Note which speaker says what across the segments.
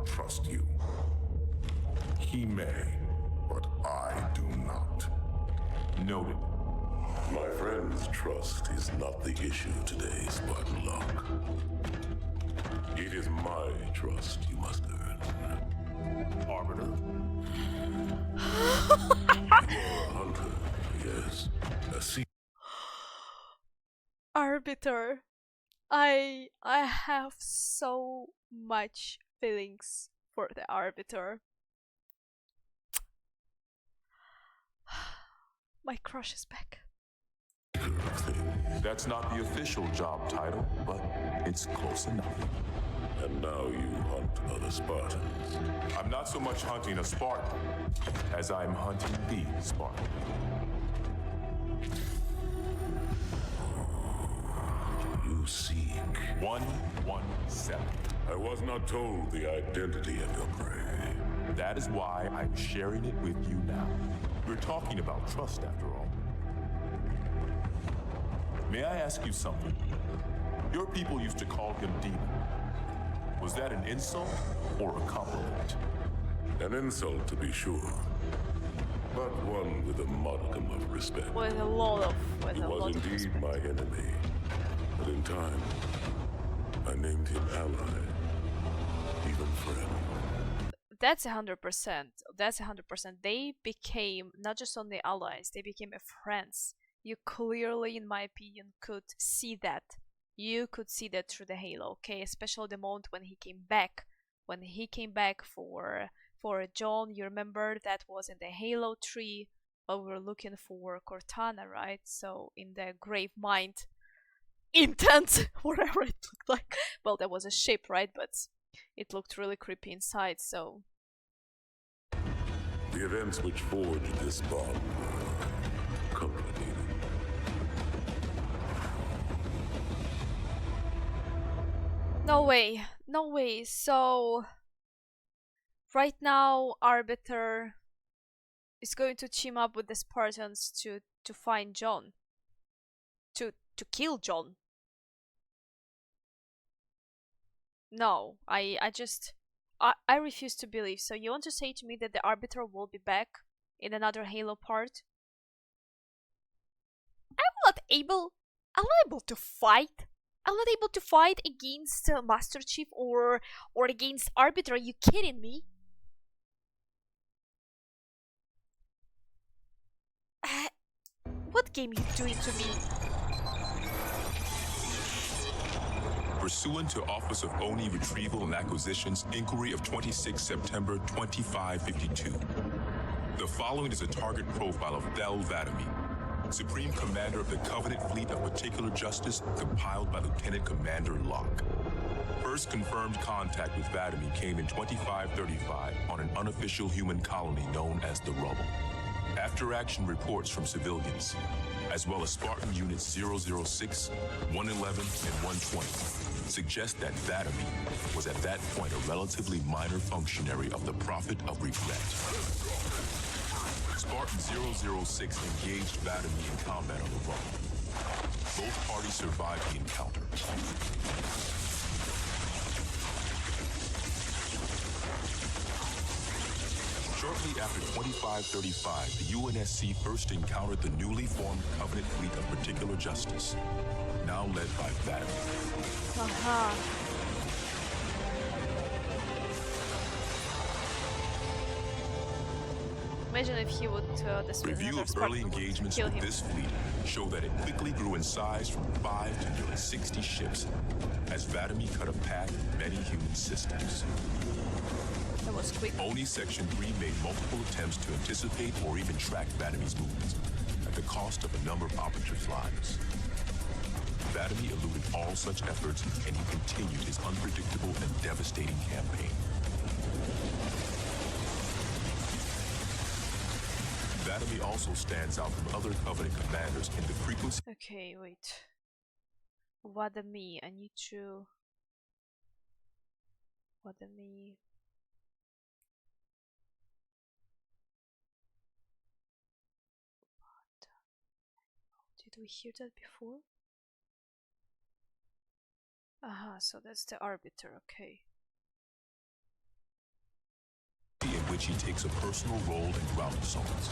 Speaker 1: trust you. He may, but I do not.
Speaker 2: Noted.
Speaker 1: My friend's trust is not the issue today, Spartan Locke. It is my trust you must earn.
Speaker 2: Arbiter?
Speaker 1: You're a hunter, yes. A sea.
Speaker 3: Arbiter. I have so much feelings for the Arbiter. My crush is back.
Speaker 2: That's not the official job title, but it's close enough.
Speaker 1: And now you hunt other Spartans.
Speaker 2: I'm not so much hunting a Spartan as I'm hunting the Spartan.
Speaker 1: You seek.
Speaker 2: 117.
Speaker 1: I was not told the identity of your prey.
Speaker 2: That is why I'm sharing it with you now. We're talking about trust after all. May I ask you something? Your people used to call him Demon. Was that an insult or a compliment?
Speaker 1: An insult, to be sure, but one with a modicum of respect.
Speaker 3: With a lot of
Speaker 1: He was indeed my enemy, but in time, I named him ally, even friend.
Speaker 3: That's 100%. That's 100%. They became not just only allies, they became friends. You clearly, in my opinion, could see that. You could see that through the Halo, okay? Especially the moment when he came back. When he came back for John, you remember that was in the Halo tree, but we were looking for Cortana, right? So in the Grave Mind intent, whatever it looked like. Well, that was a ship, right? But it looked really creepy inside, so...
Speaker 1: The events which forged this bond were complicated.
Speaker 3: No way, no way. So right now Arbiter is going to team up with the Spartans to find John. To kill John. No, I refuse to believe. So you want to say to me that the Arbiter will be back in another Halo part? I'm not able to fight. I'm not able to fight against Master Chief or against Arbiter. Are you kidding me? What game you doing to me?
Speaker 2: Pursuant to Office of Oni Retrieval and Acquisitions Inquiry of 26 September 2552. The following is a target profile of Thel Vadamee, Supreme Commander of the Covenant Fleet of Particular Justice, compiled by Lieutenant Commander Locke. First confirmed contact with Vadamee came in 2535 on an unofficial human colony known as the Rubble. After-action reports from civilians, as well as Spartan Units 006, 111, and 120, suggest that Vadamee was at that point a relatively minor functionary of the Prophet of Regret. Spartan 006 engaged Vadamee in combat on the Rubble. Both parties survived the encounter. Shortly after 2535, the UNSC first encountered the newly formed Covenant Fleet of Particular Justice, now led by Vadamee.
Speaker 3: Aha. Imagine if he would
Speaker 2: Review of early engagements with this fleet show that it quickly grew in size from 5 to nearly 60 ships as Vadamee cut a path in many human systems.
Speaker 3: That was quick.
Speaker 2: Oni Section 3 made multiple attempts to anticipate or even track Vadamee's movements at the cost of a number of Arbiters' lives. Vadamee eluded all such efforts, and he continued his unpredictable and devastating campaign. Vadamee also stands out from other Covenant commanders in the frequency.
Speaker 3: Okay, wait. Vadamee, I need to... Vadamee... Did we hear that before? Aha, so that's the Arbiter, okay.
Speaker 2: which he takes a personal role in ground assaults.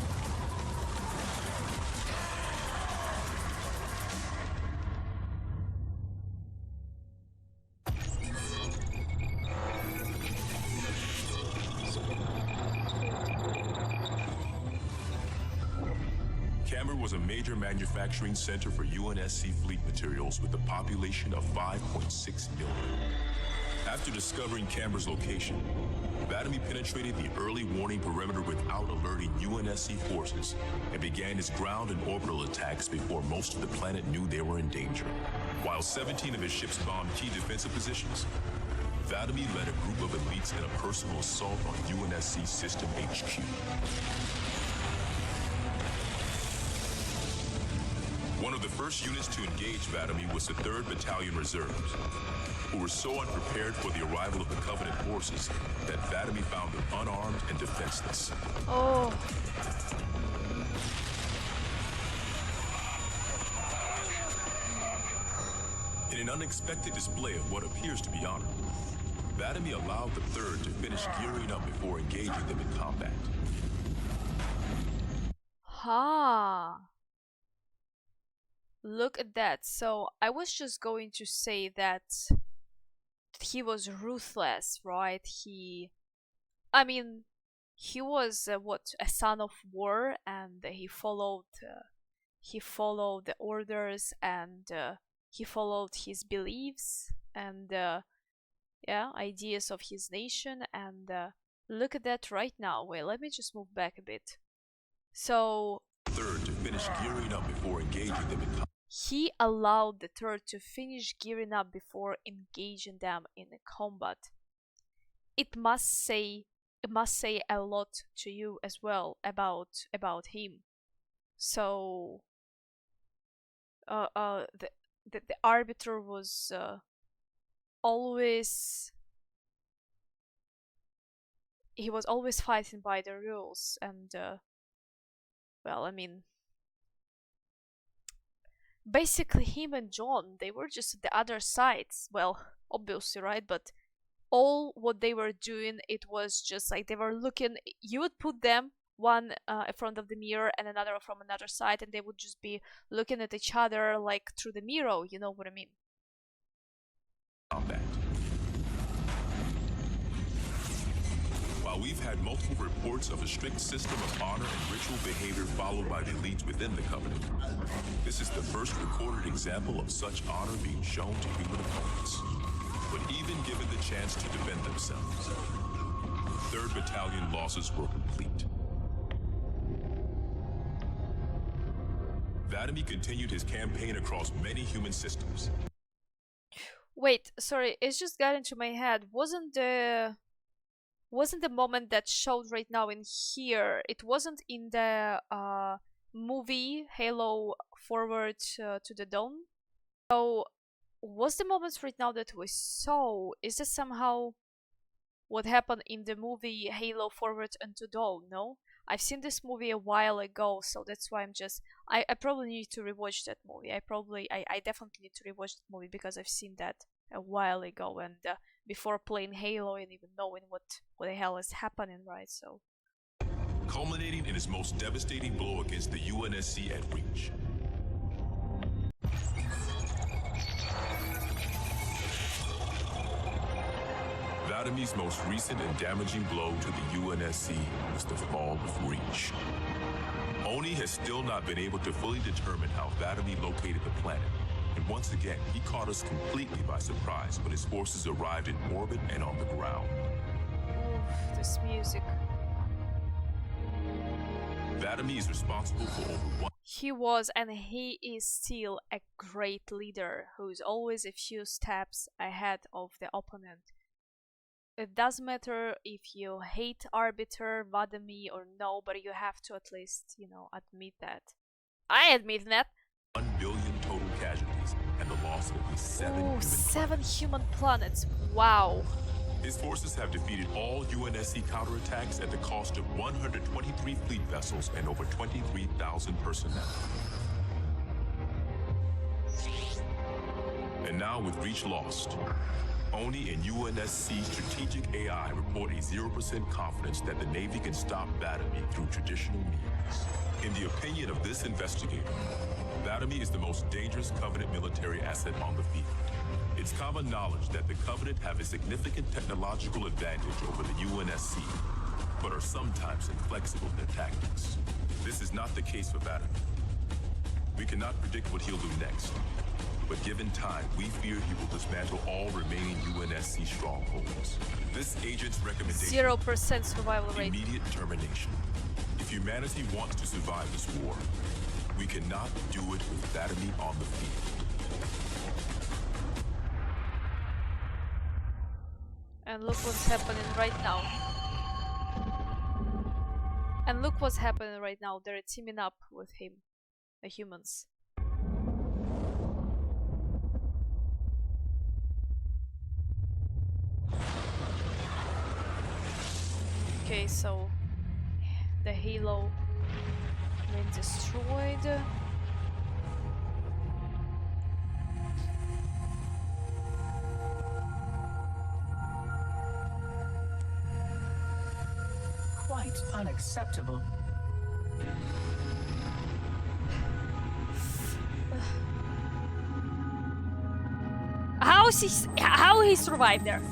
Speaker 2: Camber was a major manufacturing center for UNSC fleet materials with a population of 5.6 million. After discovering Camber's location, Vadamee penetrated the early warning perimeter without alerting UNSC forces and began his ground and orbital attacks before most of the planet knew they were in danger. While 17 of his ships bombed key defensive positions, Vadamee led a group of elites in a personal assault on UNSC System HQ. One of the first units to engage Vadamee was the 3rd Battalion Reserves, who were so unprepared for the arrival of the Covenant forces that Vadamee found them unarmed and defenseless.
Speaker 3: Oh.
Speaker 2: In an unexpected display of what appears to be honor, Vadamee allowed the 3rd to finish gearing up before engaging them in combat.
Speaker 3: Ha. Look at that. So I was just going to say that he was ruthless, right? He was a son of war, and he followed the orders, and he followed his beliefs and ideas of his nation. And look at that right now. Wait, let me just move back a bit. So
Speaker 2: 3rd to finish gearing up before engaging them in combat.
Speaker 3: He allowed the 3rd to finish gearing up before engaging them in a combat. It must say a lot to you as well about him. So the Arbiter was always fighting by the rules, and basically him and John, they were just the other sides. Well, obviously, right? But all what they were doing, it was just like they were looking. You would put them one in front of the mirror and another from another side, and they would just be looking at each other like through the mirror. You know what I mean?
Speaker 2: Combat. While we've had multiple reports of a strict system of honor and ritual behavior followed by the elites within the Covenant, this is the first recorded example of such honor being shown to human opponents. But even given the chance to defend themselves, 3rd Battalion losses were complete. Vadamee continued his campaign across many human systems.
Speaker 3: Wait, sorry, it just got into my head. Wasn't the moment that showed right now in here, it wasn't in the movie Halo Forward to the Dawn? So was the moments right now that we saw, is this somehow what happened in the movie Halo Forward into Dawn? No? I've seen this movie a while ago, so that's why I probably need to rewatch that movie. I definitely need to rewatch that movie because I've seen that a while ago, and before playing Halo and even knowing what the hell is happening, right? So
Speaker 2: culminating in his most devastating blow against the UNSC at Reach. Vadamee's most recent and damaging blow to the UNSC was the fall of Reach. Oni has still not been able to fully determine how Vadamee located the planet, and once again, he caught us completely by surprise when his forces arrived in orbit and on the ground.
Speaker 3: Oof, this music.
Speaker 2: Vadamee is responsible for over one.
Speaker 3: He was, and he is still, a great leader who is always a few steps ahead of the opponent. It doesn't matter if you hate Arbiter, Vadamee, or no, but you have to at least, admit that. I admit that.
Speaker 2: 1 billion total casualties and the loss of at least 7
Speaker 3: human planets. Wow.
Speaker 2: His forces have defeated all UNSC counterattacks at the cost of 123 fleet vessels and over 23,000 personnel. And now, with Reach lost, Only in UNSC strategic AI report a 0% confidence that the Navy can stop Vadamee through traditional means. In the opinion of this investigator, Vadamee is the most dangerous Covenant military asset on the field. It's common knowledge that the Covenant have a significant technological advantage over the UNSC, but are sometimes inflexible in their tactics. This is not the case for Vadamee. We cannot predict what he'll do next, but given time, we fear he will dismantle all remaining UNSC strongholds. This agent's recommendation:
Speaker 3: 0% survival rate.
Speaker 2: immediate termination. If humanity wants to survive this war, we cannot do it with Vadamee on the field.
Speaker 3: And look what's happening right now. And look what's happening right now. They're teaming up with him, the humans. Okay, so the Halo been destroyed.
Speaker 4: Quite unacceptable.
Speaker 3: How he survived there?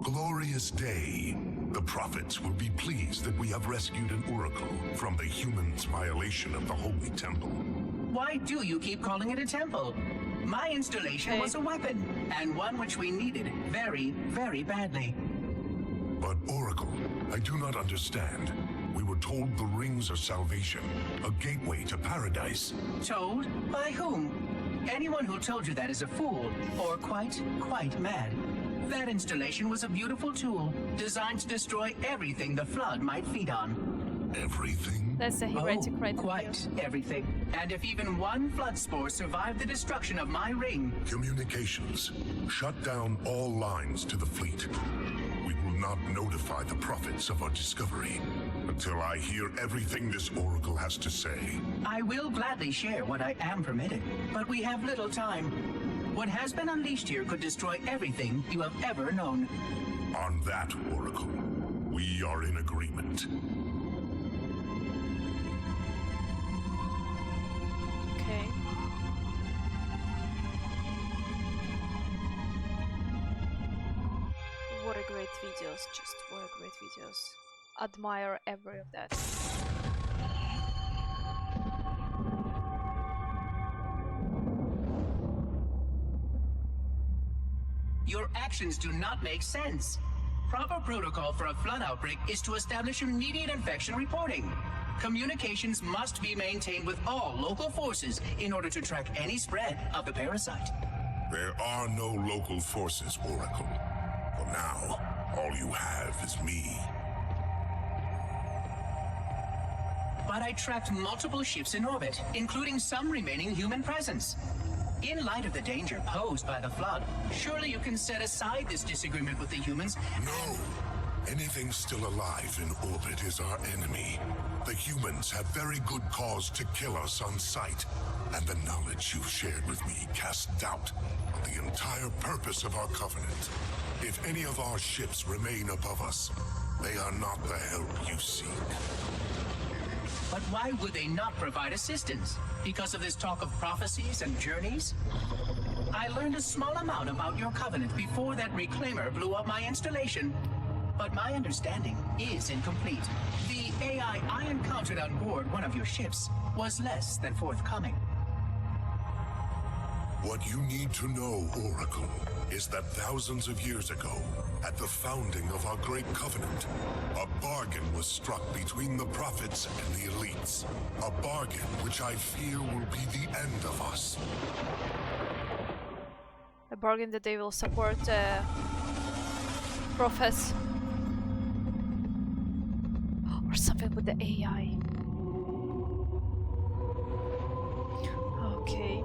Speaker 1: Glorious day. The prophets will be pleased that we have rescued an oracle from the humans' violation of the Holy Temple.
Speaker 4: Why do you keep calling it a temple? My installation was a weapon, and one which we needed very, very badly.
Speaker 1: But Oracle, I do not understand. We were told the rings are salvation, a gateway to paradise.
Speaker 4: Told? By whom? Anyone who told you that is a fool, or quite mad. That installation was a beautiful tool, designed to destroy everything the Flood might feed on.
Speaker 1: Everything?
Speaker 3: That's a heretic right there.
Speaker 4: Quite everything. And if even one Flood spore survived the destruction of my ring...
Speaker 1: Communications. Shut down all lines to the fleet. We will not notify the prophets of our discovery until I hear everything this Oracle has to say.
Speaker 4: I will gladly share what I am permitted, but we have little time. What has been unleashed here could destroy everything you have ever known.
Speaker 1: On that, Oracle, we are in agreement.
Speaker 3: Okay. What a great videos, just what a great videos. Admire every of that.
Speaker 4: Your actions do not make sense. Proper protocol for a flood outbreak is to establish immediate infection reporting. Communications must be maintained with all local forces in order to track any spread of the parasite.
Speaker 1: There are no local forces, Oracle. For now, all you have is me.
Speaker 4: But I tracked multiple ships in orbit, including some remaining human presence. In light of the danger posed by the Flood, surely you can set aside this disagreement with the humans.
Speaker 1: No! Anything still alive in orbit is our enemy. The humans have very good cause to kill us on sight, and the knowledge you've shared with me casts doubt on the entire purpose of our covenant. If any of our ships remain above us, they are not the help you seek.
Speaker 4: But why would they not provide assistance? Because of this talk of prophecies and journeys? I learned a small amount about your covenant before that reclaimer blew up my installation. But my understanding is incomplete. The AI I encountered on board one of your ships was less than forthcoming.
Speaker 1: What you need to know, Oracle, is that thousands of years ago, at the founding of our great covenant, a bargain was struck between the prophets and the elites. A bargain which I fear will be the end of us.
Speaker 3: A bargain that they will support prophets. Or something with the AI. Okay.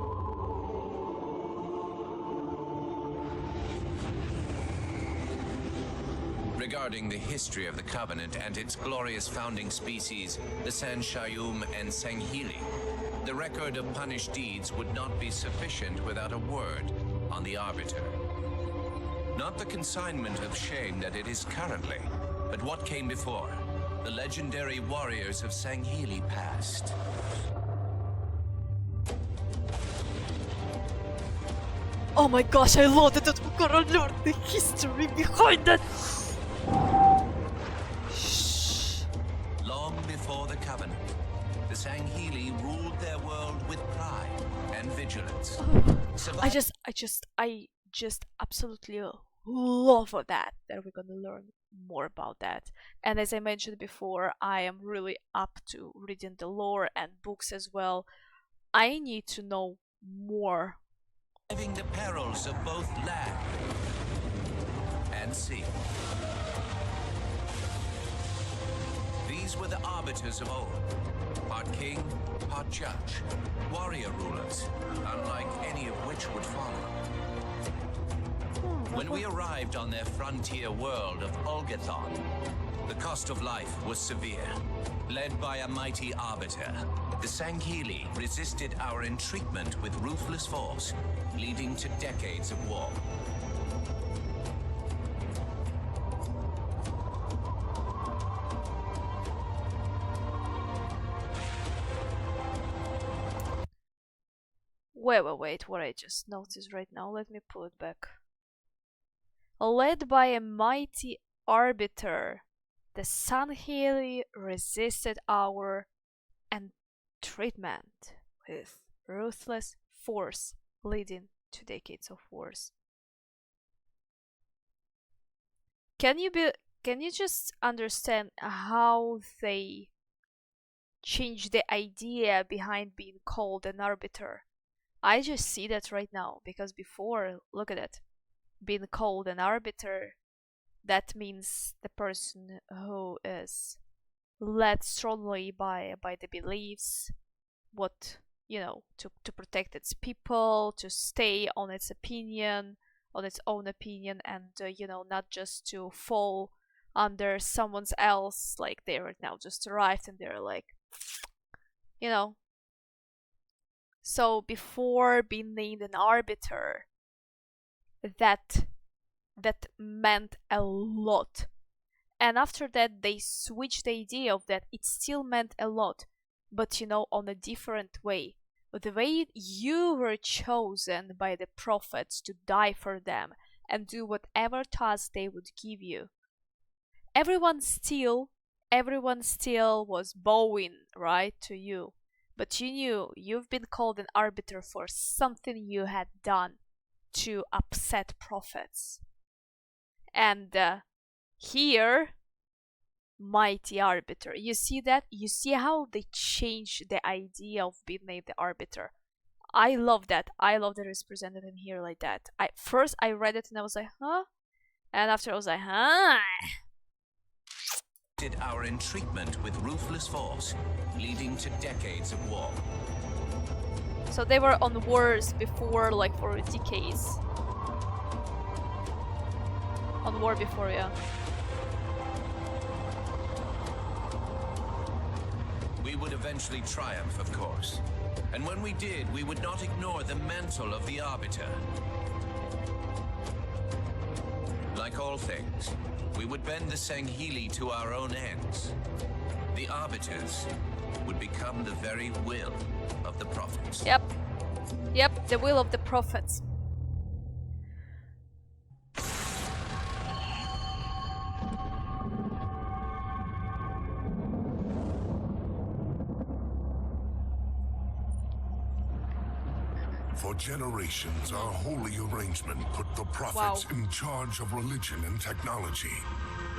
Speaker 4: Regarding the history of the Covenant and its glorious founding species, the Sanshayum and Sanghili, the record of punished deeds would not be sufficient without a word on the Arbiter. Not the consignment of shame that it is currently, but what came before. The legendary warriors of Sanghili past.
Speaker 3: Oh my gosh, I love that we're gonna learn the history behind that! Shh.
Speaker 4: Long before the Covenant, the Sanghili ruled their world with pride and vigilance.
Speaker 3: I just absolutely love that we're gonna learn more about that. And as I mentioned before, I am really up to reading the lore and books as well. I need to know more.
Speaker 4: Surviving the perils of both land and sea. These were the Arbiters of old, part king, part judge, warrior rulers, unlike any of which would follow. When we arrived on their frontier world of Ulgathon, the cost of life was severe. Led by a mighty Arbiter, the Sanghili resisted our entreatment with ruthless force, leading to decades of war.
Speaker 3: Wait, what I just noticed right now, let me pull it back. Led by a mighty Arbiter, the Sanghili resisted our treatment with ruthless force, leading to decades of wars. Can you just understand how they changed the idea behind being called an Arbiter? I just see that right now, because before, look at it, being called an Arbiter, that means the person who is led strongly by the beliefs, what, you know, to protect its people, to stay on its opinion, on its own opinion, and you know, not just to fall under someone's else, like they right now just arrived and they're like, you know. So before being named an Arbiter, that meant a lot. And after that they switched the idea of that. It still meant a lot, but you know, on a different way. The way you were chosen by the prophets to die for them and do whatever task they would give you. Everyone still was bowing, right, to you. But you knew you've been called an Arbiter for something you had done to upset prophets. And here, mighty Arbiter. You see that? You see how they changed the idea of being named the Arbiter. I love that. I love that it's presented in here like that. First I read it and I was like, huh? And after I was like, huh?
Speaker 4: Did our entreatment with ruthless force, leading to decades of war.
Speaker 3: So they were on wars before, like for decades. On war before, yeah.
Speaker 4: We would eventually triumph, of course. And when we did, we would not ignore the mantle of the Arbiter. Like all things, we would bend the Sanghili to our own ends. The Arbiters would become the very will of the prophets.
Speaker 3: Yep, the will of the prophets.
Speaker 1: For generations, our holy arrangement put the prophets in charge of religion and technology.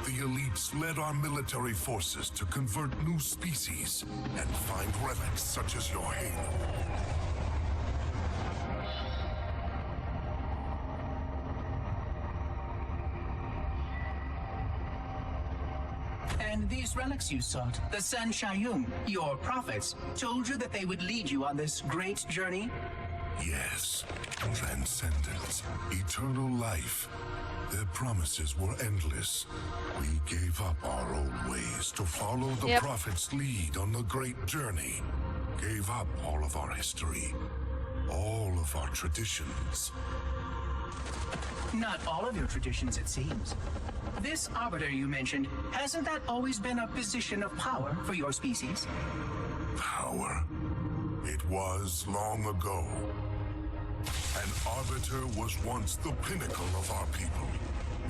Speaker 1: The elites led our military forces to convert new species and find relics such as your halo.
Speaker 4: And these relics you sought, the Sanshayum, your prophets, told you that they would lead you on this great journey?
Speaker 1: Yes, transcendence, eternal life. Their promises were endless. We gave up our old ways to follow the prophet's lead on the great journey. Gave up all of our history, all of our traditions.
Speaker 4: Not all of your traditions, it seems. This Arbiter you mentioned, hasn't that always been a position of power for your species?
Speaker 1: Power? It was long ago. An Arbiter was once the pinnacle of our people.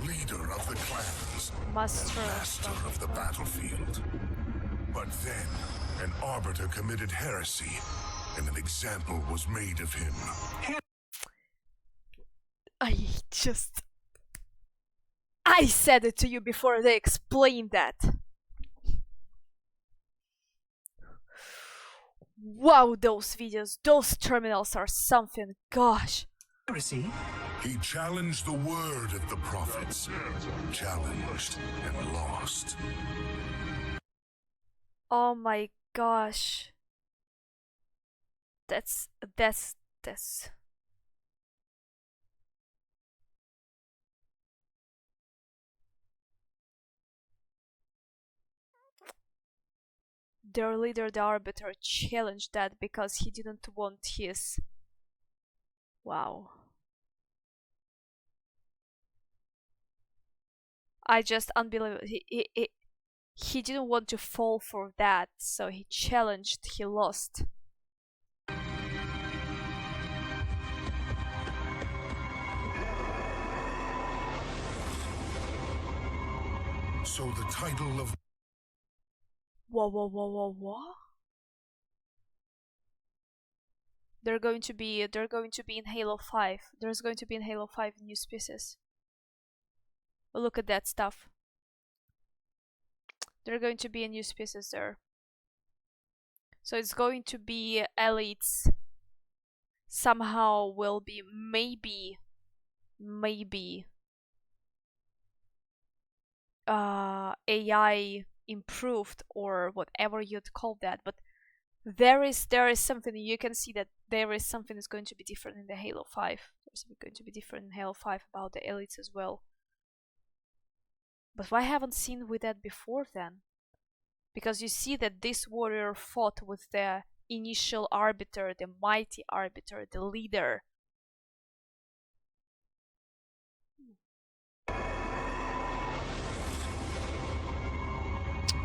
Speaker 1: Leader of the clans.
Speaker 3: Master
Speaker 1: of the battlefield. But then, an Arbiter committed heresy, and an example was made of him.
Speaker 3: I said it to you before they explained that. Wow, those videos, those terminals are something, gosh.
Speaker 4: Heresy?
Speaker 1: He challenged the word of the prophets. Challenged and lost.
Speaker 3: Oh my gosh. That's... Their leader, the Arbiter, challenged that because he didn't want his... Wow. I just unbelievable. He didn't want to fall for that, so he challenged, he lost.
Speaker 1: So the title of...
Speaker 3: Whoa. They're going to be in Halo 5. There's going to be in Halo 5 new species. Look at that stuff. There are going to be a new species there. So it's going to be elites. Somehow will be maybe AI improved or whatever you'd call that, but there is something. You can see that there is something that's going to be different in the Halo 5. There's going to be different in Halo 5 about the elites as well. But why haven't seen with that before then? Because you see that this warrior fought with the initial Arbiter, the mighty Arbiter, the leader.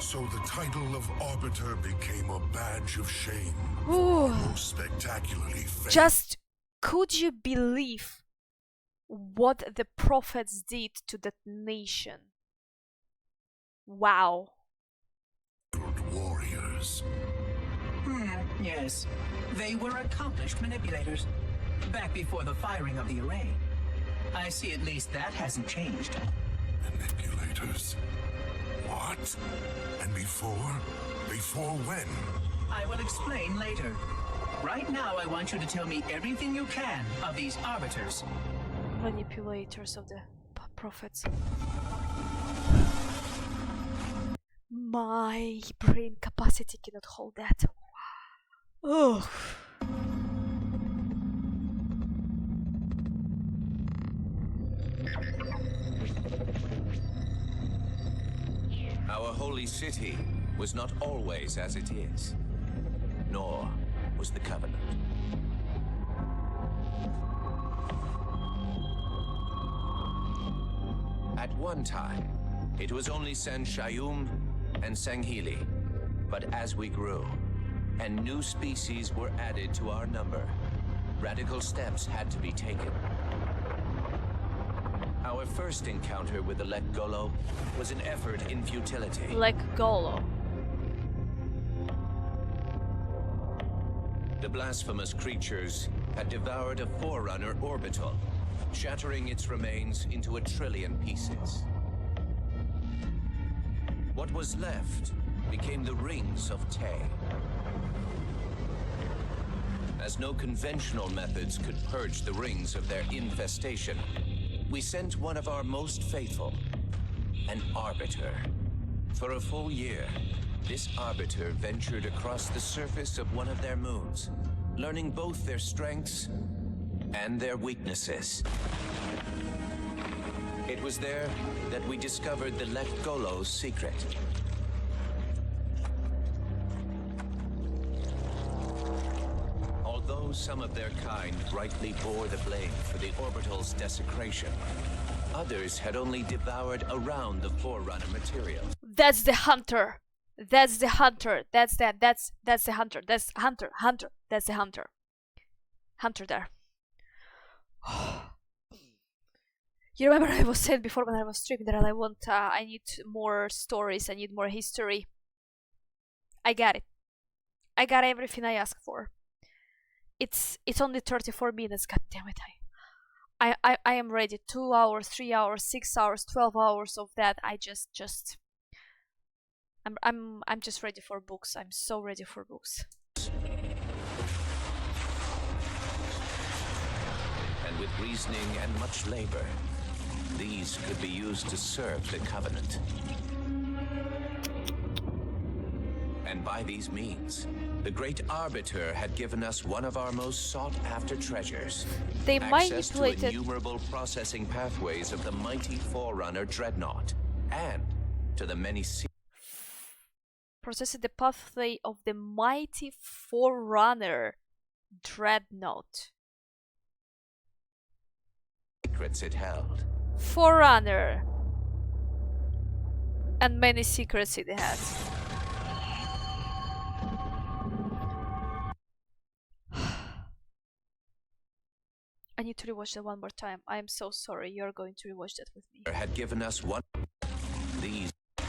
Speaker 1: So the title of Arbiter became a badge of shame.
Speaker 3: Ooh.
Speaker 1: Most spectacularly famed.
Speaker 3: Just could you believe what the prophets did to that nation? Wow.
Speaker 1: Warriors.
Speaker 4: Yes. They were accomplished manipulators. Back before the firing of the array. I see at least that hasn't changed.
Speaker 1: Manipulators? What? And before? Before when?
Speaker 4: I will explain later. Right now, I want you to tell me everything you can of these Arbiters.
Speaker 3: Manipulators of the prophets. My brain capacity cannot hold that. Oh.
Speaker 5: Our holy city was not always as it is, nor was the Covenant. At one time, it was only San Shayum and Sanghili, but as we grew, and new species were added to our number, radical steps had to be taken. Our first encounter with the Lekgolo was an effort in futility.
Speaker 3: Lekgolo.
Speaker 5: The blasphemous creatures had devoured a forerunner orbital, shattering its remains into 1 trillion pieces. What was left became the rings of Te. As no conventional methods could purge the rings of their infestation, we sent one of our most faithful, an Arbiter. For a full year, this Arbiter ventured across the surface of one of their moons, learning both their strengths and their weaknesses. It was there that we discovered the Lekgolo's secret. Although some of their kind rightly bore the blame for the orbital's desecration, others had only devoured around the Forerunner material.
Speaker 3: That's the hunter. That's the hunter. That's the hunter. That's hunter. That's the hunter. Hunter there. You remember I was saying before when I was streaming that I need more stories, I need more history. I got it. I got everything I asked for. It's only 34 minutes, god damn it. I am ready. 2 hours, 3 hours, 6 hours, 12 hours of that. I'm just ready for books. I'm so ready for books.
Speaker 5: And with reasoning and much labor, these could be used to serve the Covenant. And by these means, the great Arbiter had given us one of our most sought-after treasures.
Speaker 3: They
Speaker 5: Access to
Speaker 3: manipulated
Speaker 5: innumerable processing pathways of the mighty Forerunner Dreadnought, and to the many
Speaker 3: processing the pathway of the mighty Forerunner Dreadnought.
Speaker 5: secrets it held.
Speaker 3: Forerunner. And many secrets it had. I need to rewatch that one more time. I am so sorry. You're going to rewatch that with me.
Speaker 5: Had given us one these, and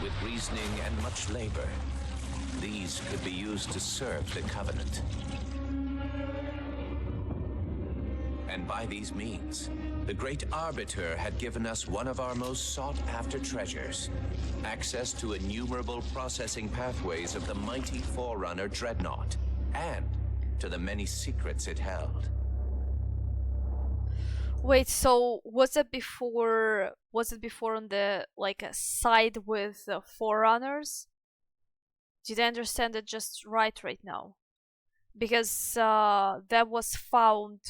Speaker 5: with reasoning and much labor, these could be used to serve the Covenant. And by these means, the great Arbiter had given us one of our most sought-after treasures. Access to innumerable processing pathways of the mighty Forerunner Dreadnought, and to the many secrets it held.
Speaker 3: Wait, so was it before on the like a side with the Forerunners? Did I understand it just right now? Because that was found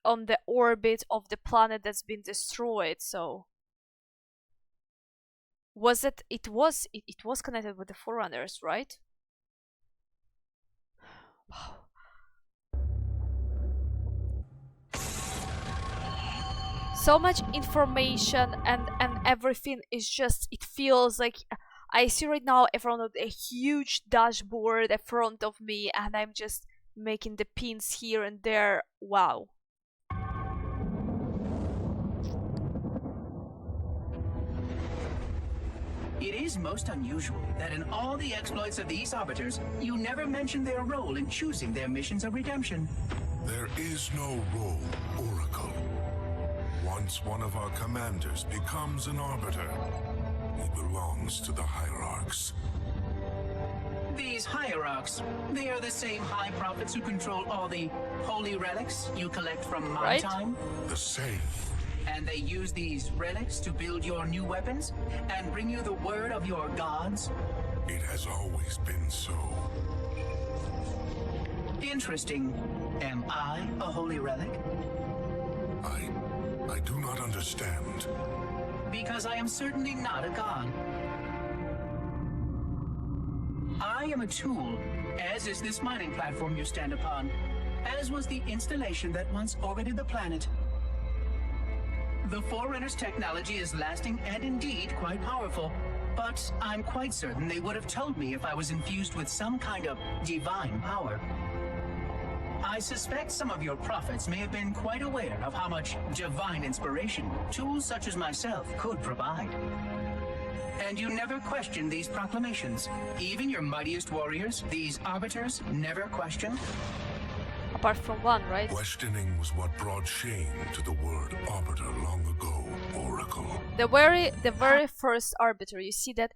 Speaker 3: on the orbit of the planet that's been destroyed, so was it was connected with the Forerunners, right? Wow. So much information and everything is just, it feels like I see right now in front of a huge dashboard in front of me and I'm just making the pins here and there. Wow.
Speaker 4: It is most unusual that in all the exploits of these Arbiters, you never mention their role in choosing their missions of redemption.
Speaker 1: There is no role, Oracle. Once one of our commanders becomes an Arbiter, he belongs to the Hierarchs.
Speaker 4: These Hierarchs, they are the same High Prophets who control all the holy relics you collect from my
Speaker 3: Right.
Speaker 4: time?
Speaker 1: The same.
Speaker 4: And they use these relics to build your new weapons and bring you the word of your gods?
Speaker 1: It has always been so.
Speaker 4: Interesting. Am I a holy relic?
Speaker 1: I do not understand.
Speaker 4: Because I am certainly not a god. I am a tool, as is this mining platform you stand upon, as was the installation that once orbited the planet. The Forerunner's technology is lasting and indeed quite powerful, but I'm quite certain they would have told me if I was infused with some kind of divine power. I suspect some of your prophets may have been quite aware of how much divine inspiration tools such as myself could provide. And you never questioned these proclamations. Even your mightiest warriors, these Arbiters, never questioned?
Speaker 3: Apart from one, right?
Speaker 1: Questioning was what brought shame to the word Arbiter long ago, Oracle.
Speaker 3: The very first Arbiter, you see that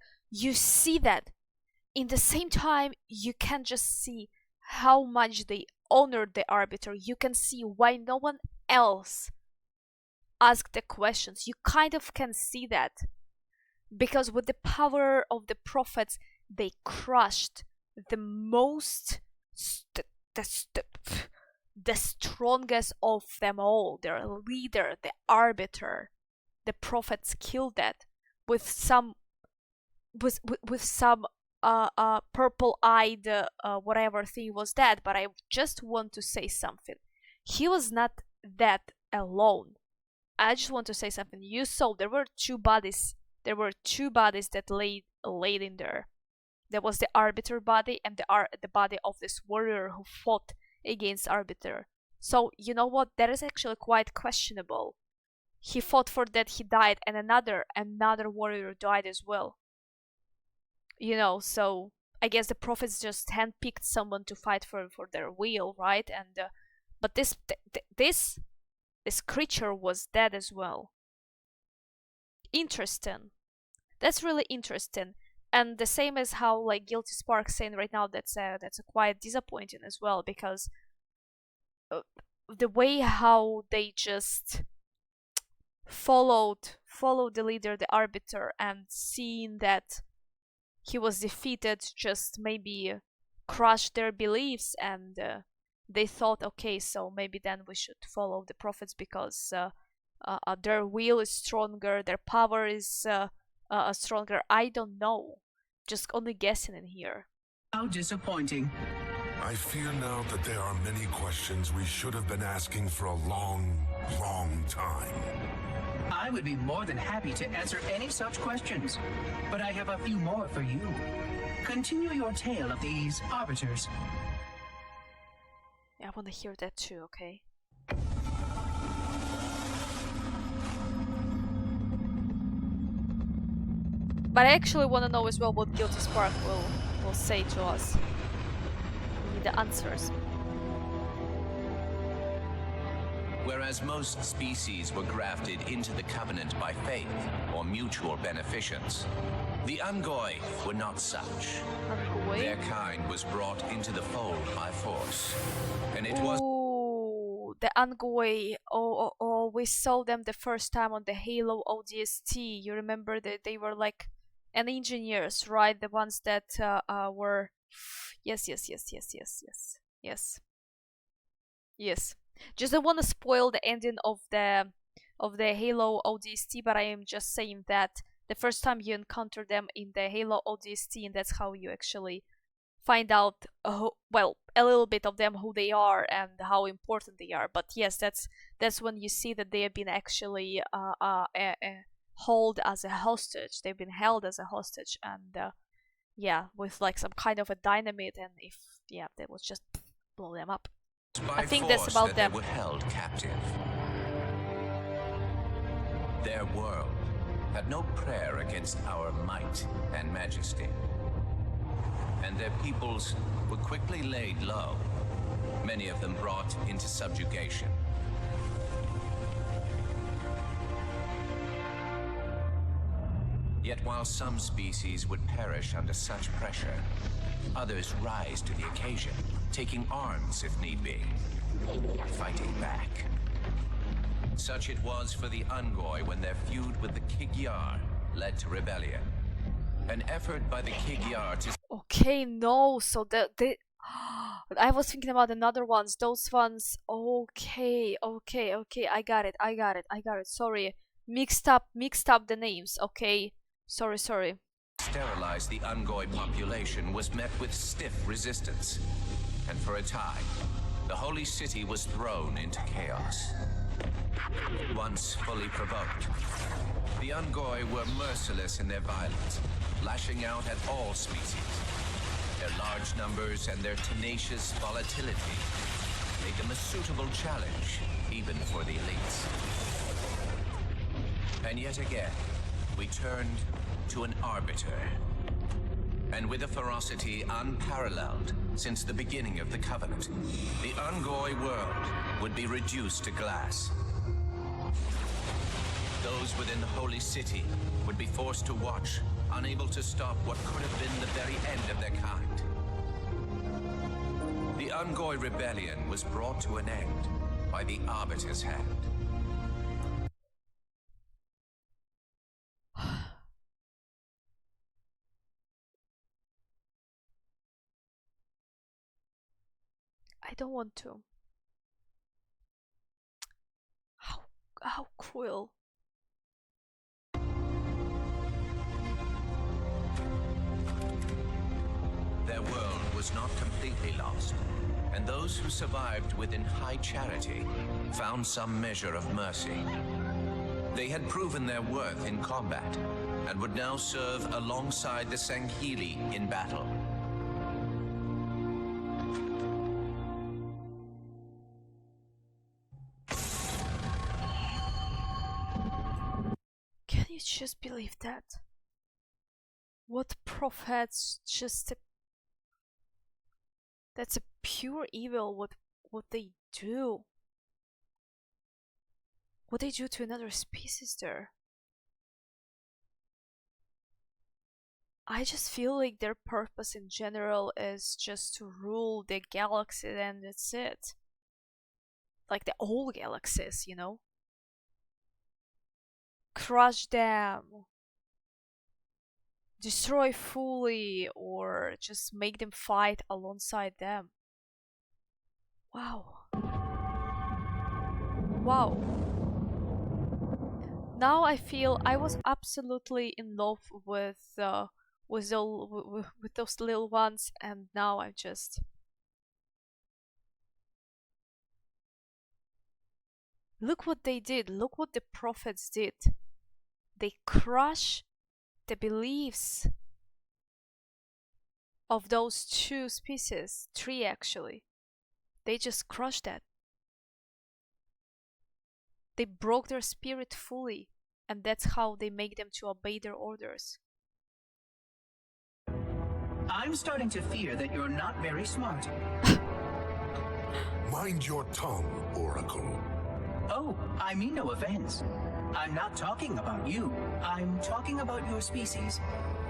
Speaker 3: in the same time you can just see how much they honored the Arbiter. You can see why no one else asked the questions. You kind of can see that because with the power of the prophets they crushed the most the strongest of them all, their leader, the Arbiter. The prophets killed that with some purple-eyed whatever thing was that. But I just want to say something. He was not that alone. I just want to say something. You saw there were two bodies. There were two bodies that laid in there. There was the Arbiter body and the body of this warrior who fought against Arbiter. So you know what? That is actually quite questionable. He fought for that, he died, and another warrior died as well. You know, so I guess the prophets just handpicked someone to fight for their will, right? And but this creature was dead as well. Interesting. That's really interesting. And the same as how like Guilty Spark saying right now, that's a quite disappointing as well, because the way how they just followed the leader, the Arbiter, and seeing that he was defeated just maybe crushed their beliefs, and they thought, okay, so maybe then we should follow the prophets because their will is stronger, their power is stronger. I don't know, just only guessing in here.
Speaker 4: How disappointing.
Speaker 1: I fear now that there are many questions we should have been asking for a long, long time.
Speaker 4: I would be more than happy to answer any such questions, but I have a few more for you. Continue your tale of these Arbiters.
Speaker 3: Yeah, I want to hear that too, okay? But I actually want to know as well what Guilty Spark will say to us. We need the answers.
Speaker 5: Whereas most species were grafted into the Covenant by faith or mutual beneficence, the Unggoy were not such.
Speaker 3: Unggoy?
Speaker 5: Their kind was brought into the fold by force, and it was...
Speaker 3: Ooh, the Unggoy. Oh, we saw them the first time on the Halo ODST. You remember that they were like an engineers, right? The ones that were... Yes. Just don't want to spoil the ending of the Halo ODST, but I am just saying that the first time you encounter them in the Halo ODST, and that's how you actually find out, well, a little bit of them, who they are and how important they are. But yes, that's when you see that they have been actually held as a hostage. They've been held as a hostage, and yeah, with like some kind of a dynamite, and they will just blow them up. I think that's about them.
Speaker 5: They were held captive. Their world had no prayer against our might and majesty, and their peoples were quickly laid low, many of them brought into subjugation. Yet while some species would perish under such pressure, others rise to the occasion, taking arms if need be, fighting back. Such it was for the Unggoy when their feud with the Kig-Yar led to rebellion. An effort by the Kig-Yar to...
Speaker 3: Okay, no, so I was thinking about another ones, those ones. Okay, I got it. Sorry, mixed up the names. Okay, sorry.
Speaker 5: Sterilize the Unggoy population was met with stiff resistance, and for a time, the holy city was thrown into chaos. Once fully provoked, the Unggoy were merciless in their violence, lashing out at all species. Their large numbers and their tenacious volatility made them a suitable challenge, even for the elites. And yet again, we turned to an Arbiter. And with a ferocity unparalleled since the beginning of the Covenant, the Unggoy world would be reduced to glass. Those within the Holy City would be forced to watch, unable to stop what could have been the very end of their kind. The Unggoy rebellion was brought to an end by the Arbiter's hand.
Speaker 3: I don't want to. How cruel.
Speaker 5: Their world was not completely lost, and those who survived within high charity found some measure of mercy. They had proven their worth in combat, and would now serve alongside the Sanghili in battle.
Speaker 3: Can you just believe that? What prophets just... That's a pure evil, what they do. What they do to another species there. I just feel like their purpose in general is just to rule the galaxy and that's it. Like the whole galaxies, you know? Crush them. Destroy fully, or just make them fight alongside them. Wow. Wow. Now I feel I was absolutely in love with those little ones, and now I'm just... Look what they did. Look what the prophets did. They crush the beliefs of those two species, three actually. They just crushed that. They broke their spirit fully, and that's how they make them to obey their orders.
Speaker 4: I'm starting to fear that you're not very smart.
Speaker 1: Mind your tongue, Oracle.
Speaker 4: Oh, I mean no offense. I'm not talking about you. I'm talking about your species.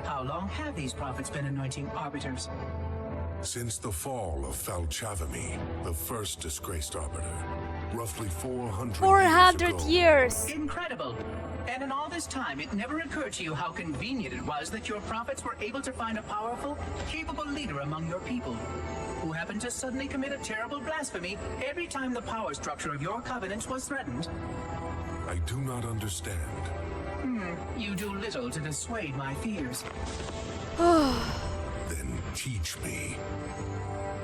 Speaker 4: How long have these prophets been anointing arbiters?
Speaker 1: Since the fall of Thel Vadamee, the first disgraced arbiter, roughly 400
Speaker 3: years!
Speaker 4: Incredible! And in all this time, it never occurred to you how convenient it was that your prophets were able to find a powerful, capable leader among your people, who happened to suddenly commit a terrible blasphemy every time the power structure of your covenant was threatened.
Speaker 1: I do not understand.
Speaker 4: You do little to dissuade my fears.
Speaker 1: Then teach me.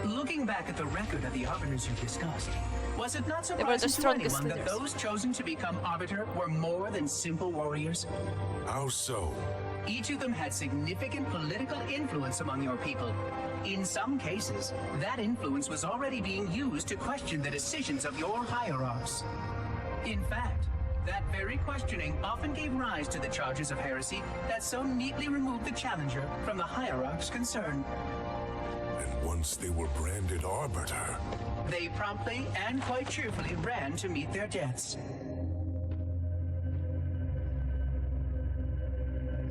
Speaker 4: Looking back at the record of the arbiters you discussed, was it not
Speaker 3: They were the
Speaker 4: surprising to
Speaker 3: strongest
Speaker 4: anyone that
Speaker 3: leaders.
Speaker 4: those chosen to become arbiter were more than simple warriors?
Speaker 1: How so?
Speaker 4: Each of them had significant political influence among your people. In some cases, that influence was already being used to question the decisions of your hierarchs. In fact, that very questioning often gave rise to the charges of heresy that so neatly removed the challenger from the hierarchs concerned.
Speaker 1: And once they were branded arbiter,
Speaker 4: They promptly and quite cheerfully ran to meet their deaths.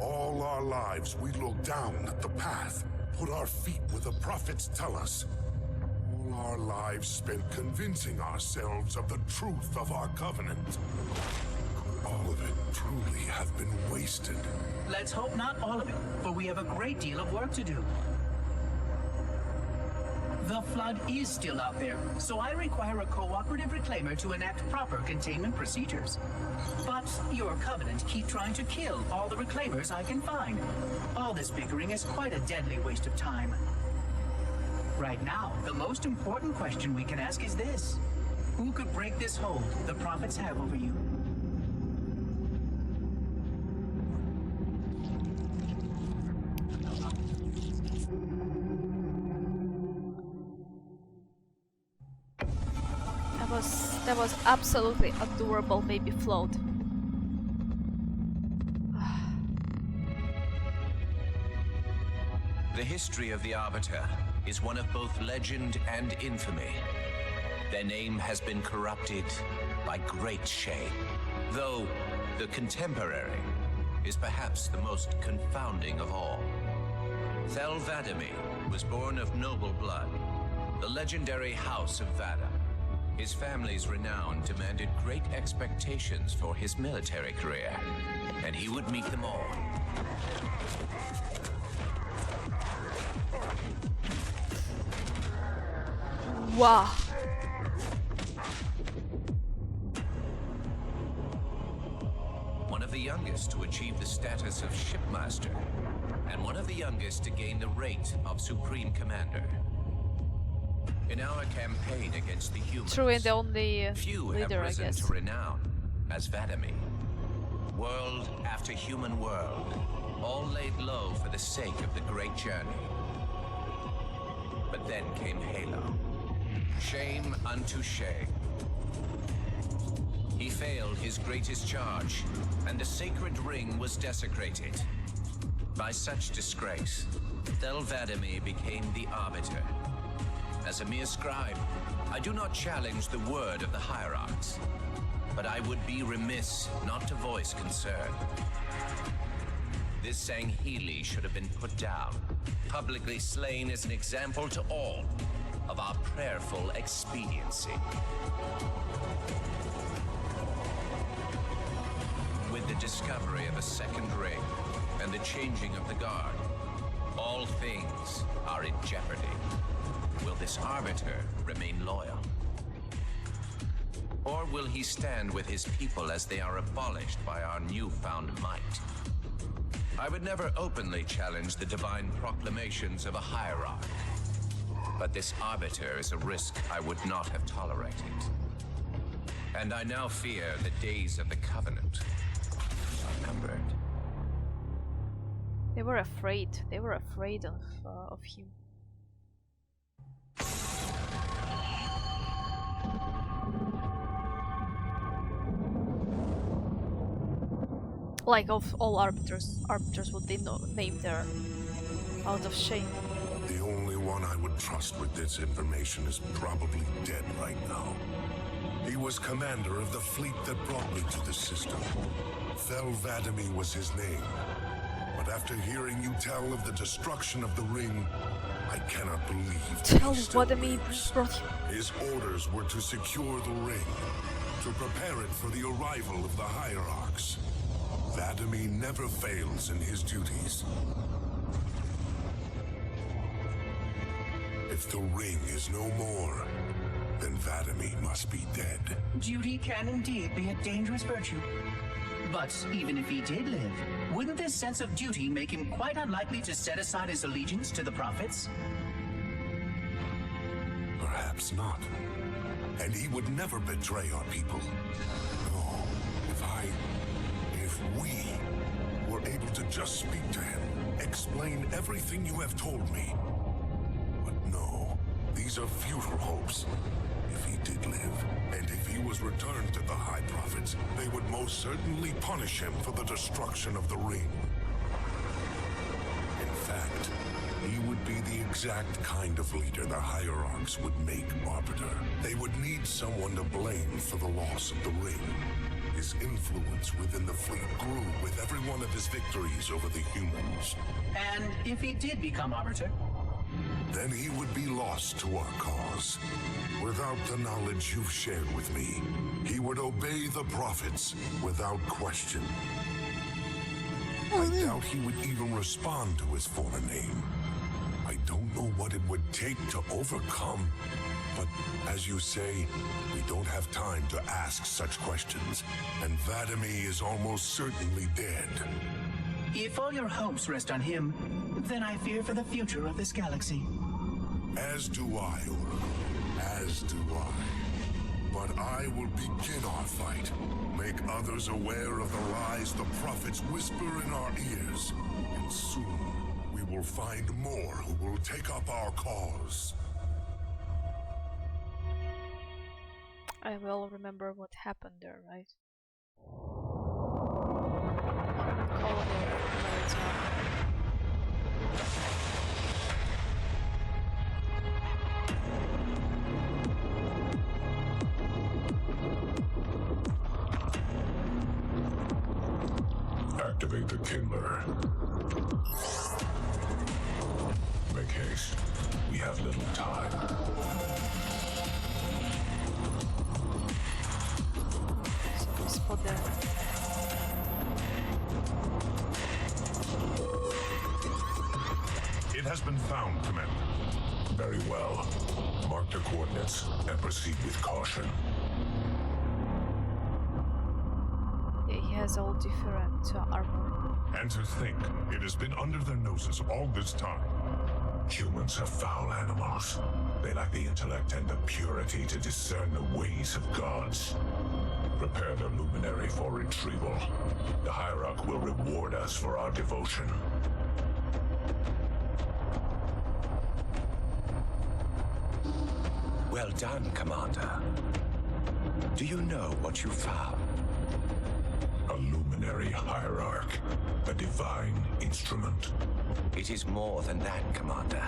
Speaker 1: all our lives we look down at the path, put our feet where the prophets tell us. All our lives spent convincing ourselves of the truth of our covenant. All of it truly have been wasted.
Speaker 4: Let's hope not all of it, for we have a great deal of work to do. The flood is still out there, so I require a cooperative reclaimer to enact proper containment procedures. But your covenant keep trying to kill all the reclaimers I can find. All this bickering is quite a deadly waste of time. Right now, the most important question we can ask is this: who could break this hold the prophets have over you?
Speaker 3: That was absolutely adorable baby float.
Speaker 5: The history of the Arbiter is one of both legend and infamy. Their name has been corrupted by great shame, though the contemporary is perhaps the most confounding of all. Thel Vadamee was born of noble blood, the legendary House of Vada. His family's renown demanded great expectations for his military career, and he would meet them all.
Speaker 3: Wow.
Speaker 5: One of the youngest to achieve the status of shipmaster, and one of the youngest to gain the rank of supreme commander. In our campaign against the humans,
Speaker 3: True, and the only
Speaker 5: few
Speaker 3: leader,
Speaker 5: have risen
Speaker 3: I guess.
Speaker 5: to renown as Vadamee. World after human world, all laid low for the sake of the great journey. But then came Halo. Shame unto shame. He failed his greatest charge, and the sacred ring was desecrated. By such disgrace, Thel Vadamee became the Arbiter. As a mere scribe, I do not challenge the word of the hierarchs, but I would be remiss not to voice concern. This Sangheili should have been put down, publicly slain as an example to all of our prayerful expediency. With the discovery of a second ring and the changing of the guard, all things are in jeopardy. Will this Arbiter remain loyal? Or will he stand with his people as they are abolished by our newfound might? I would never openly challenge the divine proclamations of a hierarch, but this Arbiter is a risk I would not have tolerated. And I now fear the days of the Covenant are numbered.
Speaker 3: They were afraid. They were afraid of him. Like of all arbiters would they name their out of shame.
Speaker 1: The only one I would trust with this information is probably dead right now. He was commander of the fleet that brought me to the system. Thel Vadamee was his name. But after hearing you tell of the destruction of the ring, I cannot believe
Speaker 3: Thel
Speaker 1: he still
Speaker 3: Vadamee
Speaker 1: lives.
Speaker 3: brought him.
Speaker 1: His orders were to secure the ring, to prepare it for the arrival of the hierarchs. Vadamee never fails in his duties. If the ring is no more, then Vadamee must be dead.
Speaker 4: Duty can indeed be a dangerous virtue. But even if he did live, wouldn't this sense of duty make him quite unlikely to set aside his allegiance to the prophets?
Speaker 1: Perhaps not. And he would never betray our people. No, if we were able to just speak to him, explain everything you have told me. But no, these are futile hopes. If he did live, and if he was returned to the High Prophets, they would most certainly punish him for the destruction of the ring. In fact, he would be the exact kind of leader the hierarchs would make Arbiter. They would need someone to blame for the loss of the ring. His influence within the fleet grew with every one of his victories over the humans.
Speaker 4: And if he did become Arbiter?
Speaker 1: Then he would be lost to our cause. Without the knowledge you've shared with me, he would obey the prophets without question. I doubt he would even respond to his former name. I don't know what it would take to overcome, but as you say, we don't have time to ask such questions, and Vadamee is almost certainly dead.
Speaker 4: If all your hopes rest on him, then I fear for the future of this galaxy.
Speaker 1: As do I, Oracle. As do I. But I will begin our fight. Make others aware of the lies the prophets whisper in our ears. And soon, we will find more who will take up our cause.
Speaker 3: I will remember what happened there, right? Colony of Maritime.
Speaker 1: Activate the kindler. Make haste. We have little time.
Speaker 3: So spot there.
Speaker 1: It has been found, Commander. Very well. Mark sector coordinates and proceed with caution.
Speaker 3: Yeah, he has all different armor.
Speaker 1: And to think, it has been under their noses all this time. Humans are foul animals. They lack the intellect and the purity to discern the ways of gods. Prepare the luminary for retrieval. The Hierarch will reward us for our devotion.
Speaker 5: Well done, Commander. Do you know what you found?
Speaker 1: A luminary hierarch. A divine instrument.
Speaker 5: It is more than that, Commander.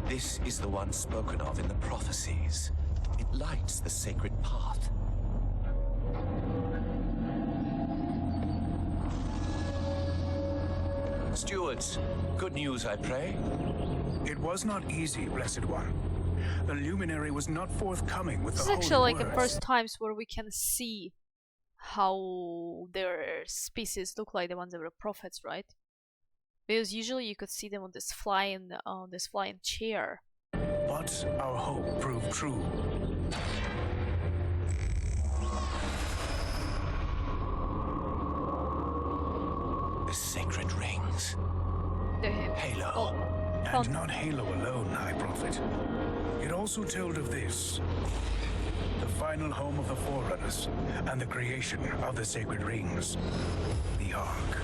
Speaker 5: This is the one spoken of in the prophecies. It lights the sacred path. Stewards, good news, I pray.
Speaker 6: It was not easy, Blessed One. The luminary was not forthcoming with
Speaker 3: This
Speaker 6: the
Speaker 3: is
Speaker 6: holy
Speaker 3: actually like the
Speaker 6: words.
Speaker 3: first times where we can see how their species look like, the ones that were prophets, right? Because usually you could see them on this flying chair.
Speaker 6: But our hope proved true.
Speaker 5: The sacred rings.
Speaker 3: The
Speaker 5: Halo.
Speaker 6: And not Halo alone, High Prophet. It also told of this. The final home of the Forerunners and the creation of the sacred rings. The Ark.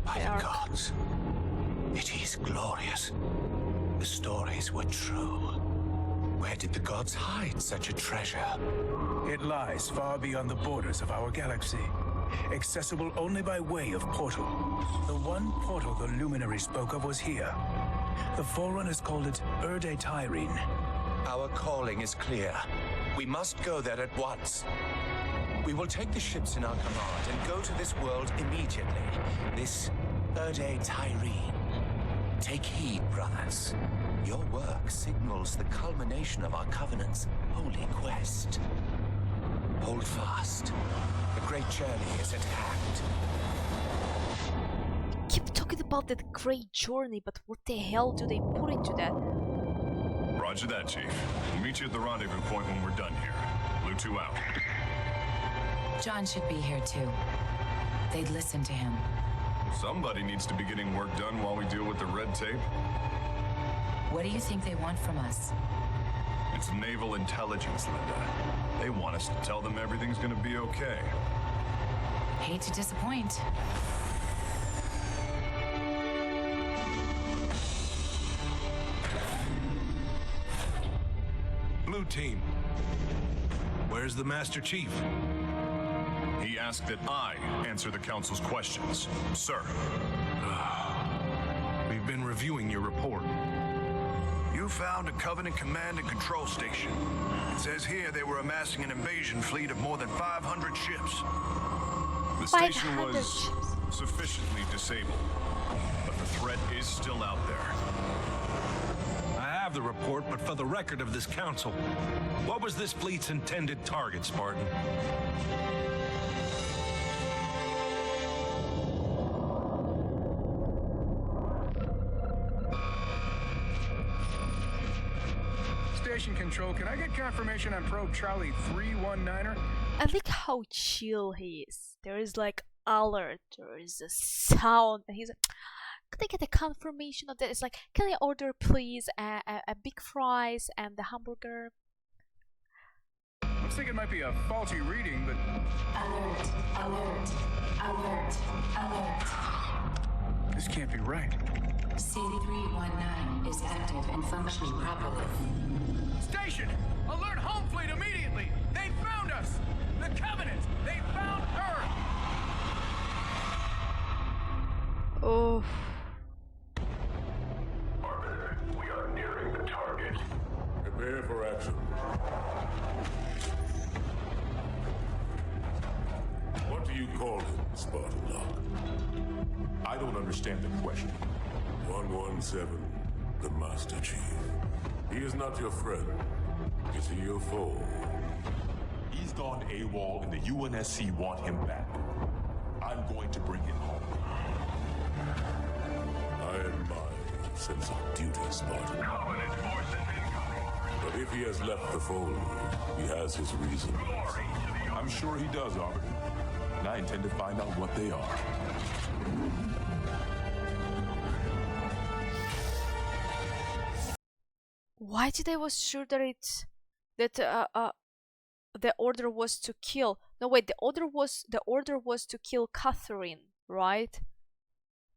Speaker 5: By
Speaker 3: The
Speaker 5: the
Speaker 3: Ark.
Speaker 5: gods. It is glorious. The stories were true. Where did the gods hide such a treasure?
Speaker 6: It lies far beyond the borders of our galaxy, accessible only by way of portal. The one portal the Luminary spoke of was here. The Forerunners called it Erde Tyrene.
Speaker 5: Our calling is clear. We must go there at once. We will take the ships in our command and go to this world immediately. This Erde Tyrene. Take heed, brothers. Your work signals the culmination of our Covenant's holy quest. Hold fast. The great journey is at hand.
Speaker 3: Keep talking about that great journey, but what the hell do they put into that?
Speaker 7: Roger that, Chief. We'll meet you at the rendezvous point when we're done here. Blue 2 out.
Speaker 8: John should be here too. They'd listen to him.
Speaker 7: Somebody needs to be getting work done while we deal with the red tape.
Speaker 8: What do you think they want from us?
Speaker 7: It's naval intelligence, Linda. They want us to tell them everything's gonna be okay.
Speaker 8: Hate to disappoint.
Speaker 9: Blue team. Where's the Master Chief?
Speaker 7: He asked that I answer the Council's questions, sir.
Speaker 9: We've been reviewing your report.
Speaker 10: You found a Covenant command and control station. It says here they were amassing an invasion fleet of more than 500 ships.
Speaker 7: The station
Speaker 3: 500
Speaker 7: was
Speaker 3: ships.
Speaker 7: sufficiently disabled, but the threat is still out there.
Speaker 9: I have the report, but for the record of this council, what was this fleet's intended target, Spartan?
Speaker 6: Station Control, can I get confirmation on probe Charlie 319er?
Speaker 3: I like how chill he is. There is like alert, there is a sound, and he's like, can I get a confirmation of that? It's like, can I order please a big fries and the hamburger?
Speaker 6: Looks like it might be a faulty reading, but
Speaker 8: Alert, alert, alert, alert.
Speaker 6: this can't be right.
Speaker 8: C319 is active and functioning properly.
Speaker 6: Station! Alert home fleet immediately! They found us! The Covenant! They found Earth!
Speaker 3: Oh,
Speaker 1: Arbiter, we are nearing the target. Prepare for action. What do you call him, Spartan Lock?
Speaker 2: I don't understand the question.
Speaker 1: 117, the Master Chief. He is not your friend. Is he your foe?
Speaker 2: He's gone AWOL and the UNSC want him back. I'm going to bring him home.
Speaker 1: I admire your sense of duty, Spartan.
Speaker 10: Covenant forces incoming.
Speaker 2: But if he has left the fold, he has his reasons. I'm sure he does, Arbiter. And I intend to find out what they are.
Speaker 3: Why did I was sure that the order was to kill? No, wait. The order was to kill Catherine, right?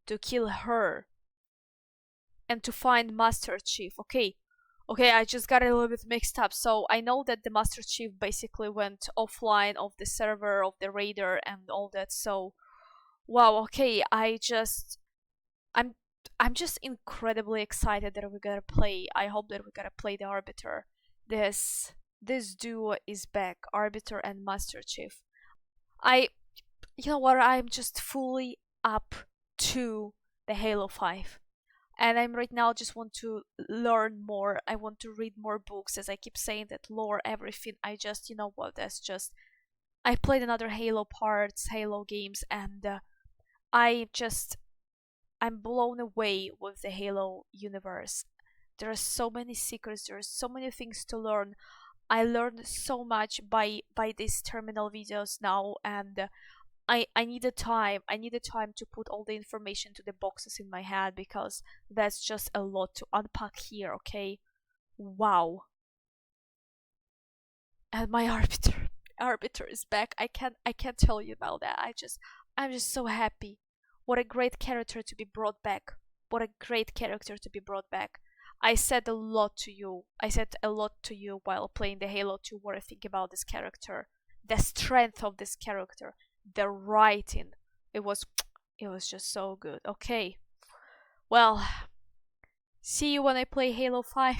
Speaker 3: To kill her and to find Master Chief. Okay, I just got a little bit mixed up. So I know that the Master Chief basically went offline of the server of the raider and all that. So wow. Okay, I'm just incredibly excited that we're gonna play. I hope that we're gonna play the Arbiter. This duo is back, Arbiter and Master Chief. You know what? I'm just fully up to the Halo 5. And I'm right now just want to learn more. I want to read more books, as I keep saying that lore, everything. I just, you know what, that's just... I played another Halo games, and I'm blown away with the Halo universe. There are so many secrets, there are so many things to learn. I learned so much by these terminal videos now, and I needed time. I needed time to put all the information to the boxes in my head, because that's just a lot to unpack here, okay? Wow. And my Arbiter is back. I can't tell you about that. I'm just so happy. What a great character to be brought back. What a great character to be brought back. I said a lot to you. While playing the Halo 2 what I think about this character. The strength of this character. The writing. It was just so good. Okay. Well, see you when I play Halo 5.